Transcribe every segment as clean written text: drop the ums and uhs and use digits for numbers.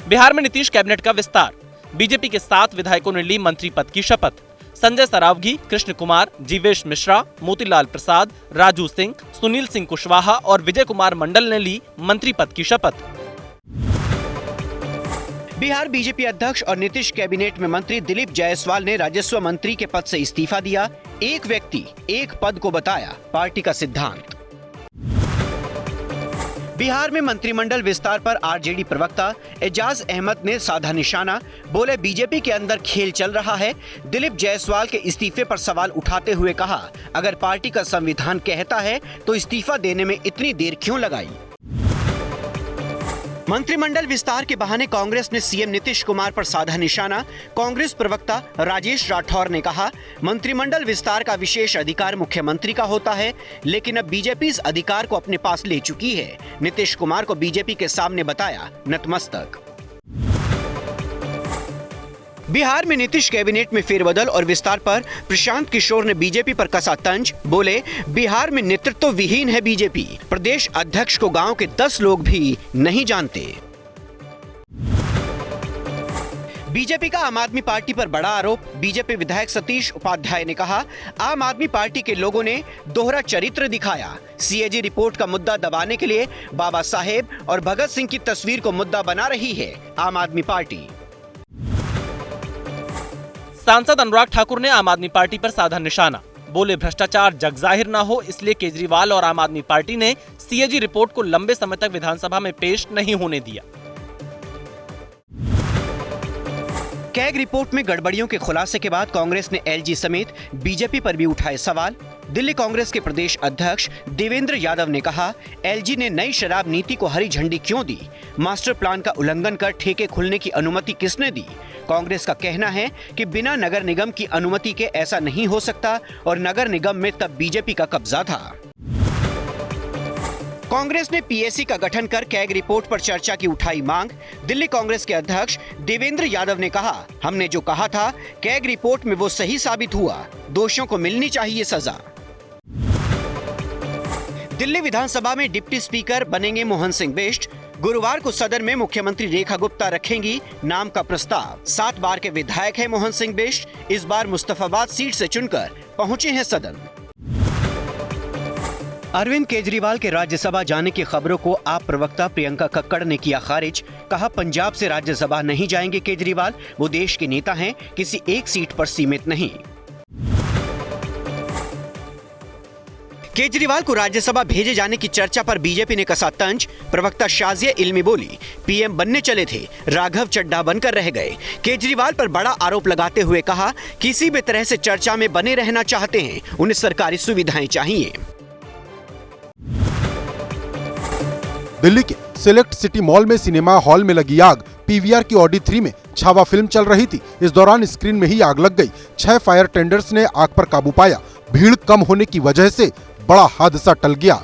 बिहार में नीतीश कैबिनेट का विस्तार। बीजेपी के 7 विधायकों ने ली मंत्री पद की शपथ। संजय सरावगी, कृष्ण कुमार, जीवेश मिश्रा, मोतीलाल प्रसाद, राजू सिंह, सुनील सिंह कुशवाहा और विजय कुमार मंडल ने ली मंत्री पद की शपथ। बिहार बीजेपी अध्यक्ष और नीतीश कैबिनेट में मंत्री दिलीप जायसवाल ने राजस्व मंत्री के पद से इस्तीफा दिया। एक व्यक्ति एक पद को बताया पार्टी का सिद्धांत। बिहार में मंत्रिमंडल विस्तार पर आरजेडी प्रवक्ता एजाज अहमद ने साधा निशाना, बोले बीजेपी के अंदर खेल चल रहा है। दिलीप जायसवाल के इस्तीफे पर सवाल उठाते हुए कहा, अगर पार्टी का संविधान कहता है तो इस्तीफा देने में इतनी देर क्यों लगाई। मंत्रिमंडल विस्तार के बहाने कांग्रेस ने सीएम नीतीश कुमार पर साधा निशाना। कांग्रेस प्रवक्ता राजेश राठौर ने कहा, मंत्रिमंडल विस्तार का विशेष अधिकार मुख्यमंत्री का होता है, लेकिन अब बीजेपी इस अधिकार को अपने पास ले चुकी है। नीतीश कुमार को बीजेपी के सामने बताया नतमस्तक। बिहार में नीतीश कैबिनेट में फेरबदल और विस्तार पर प्रशांत किशोर ने बीजेपी पर कसा तंज, बोले बिहार में नेतृत्व विहीन है बीजेपी। प्रदेश अध्यक्ष को गांव के 10 लोग भी नहीं जानते। बीजेपी का आम आदमी पार्टी पर बड़ा आरोप। बीजेपी विधायक सतीश उपाध्याय ने कहा, आम आदमी पार्टी के लोगों ने दोहरा चरित्र दिखाया। सीएजी रिपोर्ट का मुद्दा दबाने के लिए बाबा साहेब और भगत सिंह की तस्वीर को मुद्दा बना रही है आम आदमी पार्टी। सांसद अनुराग ठाकुर ने आम आदमी पार्टी पर साधा निशाना, बोले भ्रष्टाचार जग जाहिर न हो, इसलिए केजरीवाल और आम आदमी पार्टी ने सीएजी रिपोर्ट को लंबे समय तक विधानसभा में पेश नहीं होने दिया। कैग रिपोर्ट में गड़बड़ियों के खुलासे के बाद कांग्रेस ने एलजी समेत बीजेपी पर भी उठाए सवाल। दिल्ली कांग्रेस के प्रदेश अध्यक्ष देवेंद्र यादव ने कहा, एलजी ने नई शराब नीति को हरी झंडी क्यों दी? मास्टर प्लान का उल्लंघन कर ठेके खुलने की अनुमति किसने दी? कांग्रेस का कहना है कि बिना नगर निगम की अनुमति के ऐसा नहीं हो सकता और नगर निगम में तब बीजेपी का कब्जा था। कांग्रेस ने पीएसी का गठन कर कैग रिपोर्ट पर चर्चा की उठाई मांग। दिल्ली कांग्रेस के अध्यक्ष देवेंद्र यादव ने कहा, हमने जो कहा था कैग रिपोर्ट में वो सही साबित हुआ। दोषियों को मिलनी चाहिए सजा। दिल्ली विधानसभा में डिप्टी स्पीकर बनेंगे मोहन सिंह बिष्ट। गुरुवार को सदन में मुख्यमंत्री रेखा गुप्ता रखेंगी नाम का प्रस्ताव। 7 बार के विधायक हैं मोहन सिंह बिष्ट, इस बार मुस्तफाबाद सीट से चुनकर पहुंचे हैं सदन। अरविंद केजरीवाल के राज्यसभा जाने की खबरों को आप प्रवक्ता प्रियंका कक्कड़ ने किया खारिज। कहा, पंजाब से राज्यसभा नहीं जाएंगे केजरीवाल, वो देश के नेता हैं, किसी एक सीट पर सीमित नहीं। केजरीवाल को राज्यसभा भेजे जाने की चर्चा पर बीजेपी ने कसा तंज। प्रवक्ता शाजिया इल्मी बोली, पीएम बनने चले थे, राघव चड्ढा बनकर रह गए। केजरीवाल पर बड़ा आरोप लगाते हुए कहा, किसी भी तरह से चर्चा में बने रहना चाहते हैं, उन्हें सरकारी सुविधाएं चाहिए। दिल्ली के सिलेक्ट सिटी मॉल में सिनेमा हॉल में लगी आग। पीवीआर की ऑडी 3 में छावा फिल्म चल रही थी। इस दौरान स्क्रीन में ही आग लग गई। 6 फायर टेंडर्स ने आग पर काबू पाया। भीड़ कम होने की वजह से बड़ा हादसा टल गया।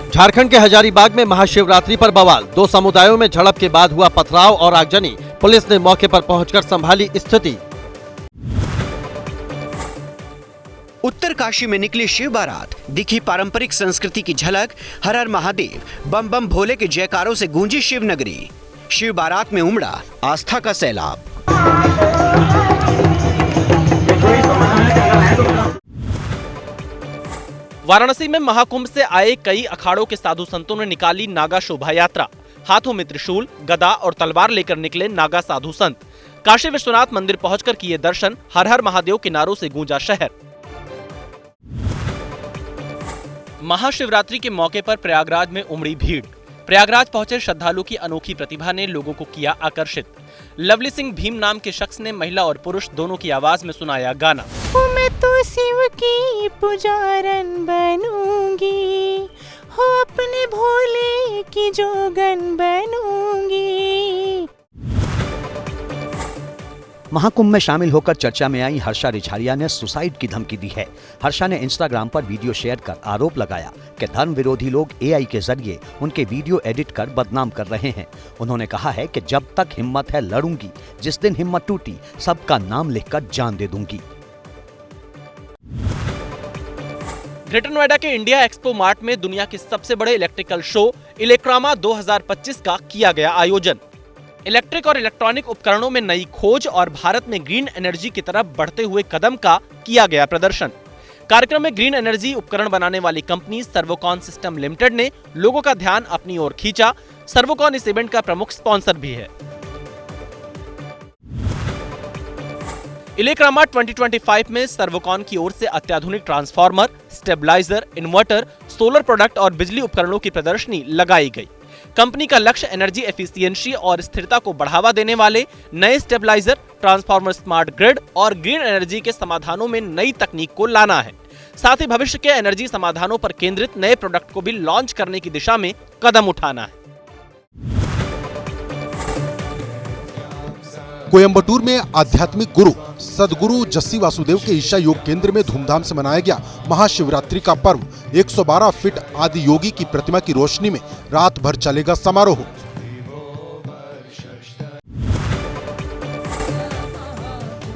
झारखंड के हजारीबाग में महाशिवरात्रि पर बवाल। 2 समुदायों में झड़प के बाद हुआ पथराव और आगजनी। पुलिस ने मौके पर पहुंचकर संभाली स्थिति। उत्तर काशी में निकली शिव बारात, दिखी पारंपरिक संस्कृति की झलक। हर हर महादेव, बम बम भोले के जयकारों से गूंजी शिव नगरी। शिव बारात में उमड़ा आस्था का सैलाब। वाराणसी में महाकुंभ से आए कई अखाड़ों के साधु संतों ने निकाली नागा शोभा यात्रा। हाथों में त्रिशूल, गदा और तलवार लेकर निकले नागा साधु संत। काशी विश्वनाथ मंदिर पहुंचकर किए दर्शन। हर हर महादेव के नारों से गूंजा शहर। महाशिवरात्रि के मौके पर प्रयागराज में उमड़ी भीड़। प्रयागराज पहुंचे श्रद्धालु की अनोखी प्रतिभा ने लोगों को किया आकर्षित। लवली सिंह भीम नाम के शख्स ने महिला और पुरुष दोनों की आवाज में सुनाया गाना। मैं तो शिव की पुजारन बनूंगी, हो अपने भोले की जोगन बनूंगी। महाकुंभ में शामिल होकर चर्चा में आई हर्षा रिछारिया ने सुसाइड की धमकी दी है। हर्षा ने इंस्टाग्राम पर वीडियो शेयर कर आरोप लगाया कि धर्म विरोधी लोग एआई के जरिए उनके वीडियो एडिट कर बदनाम कर रहे हैं। उन्होंने कहा है कि जब तक हिम्मत है लड़ूंगी, जिस दिन हिम्मत टूटी सबका नाम लिखकर जान दे दूंगी। ग्रेटर नोएडा के इंडिया एक्सपो मार्ट में दुनिया के सबसे बड़े इलेक्ट्रिकल शो इलेक्ट्रामा 2025 का किया गया आयोजन। इलेक्ट्रिक और इलेक्ट्रॉनिक उपकरणों में नई खोज और भारत में ग्रीन एनर्जी की तरफ बढ़ते हुए कदम का किया गया प्रदर्शन। कार्यक्रम में ग्रीन एनर्जी उपकरण बनाने वाली कंपनी सर्वोकॉन सिस्टम लिमिटेड ने लोगों का ध्यान अपनी ओर खींचा। सर्वोकॉन इस इवेंट का प्रमुख स्पॉन्सर भी है। इलेक्ट्रामा 2025 में सर्वोकॉन की ओर से अत्याधुनिक transformer, stabiliser, inverter, solar product और बिजली उपकरणों की प्रदर्शनी लगाई गई। कंपनी का लक्ष्य एनर्जी एफिशिएंसी और स्थिरता को बढ़ावा देने वाले नए स्टेबलाइजर, ट्रांसफार्मर, स्मार्ट ग्रिड और ग्रीन एनर्जी के समाधानों में नई तकनीक को लाना है। साथ ही भविष्य के एनर्जी समाधानों पर केंद्रित नए प्रोडक्ट को भी लॉन्च करने की दिशा में कदम उठाना है। कोयंबटूर में आध्यात्मिक गुरु सदगुरु जस्सी वासुदेव के ईशा योग केंद्र में धूमधाम से मनाया गया महाशिवरात्रि का पर्व। 112 फीट आदि योगी की प्रतिमा की रोशनी में रात भर चलेगा समारोह।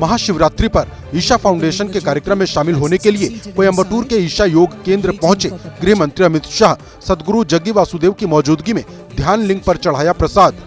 महाशिवरात्रि पर ईशा फाउंडेशन के कार्यक्रम में शामिल होने के लिए कोयंबटूर के ईशा योग केंद्र पहुंचे गृह मंत्री अमित शाह सदगुरु जग्गी वासुदेव की मौजूदगी में ध्यान लिंग पर चढ़ाया प्रसाद।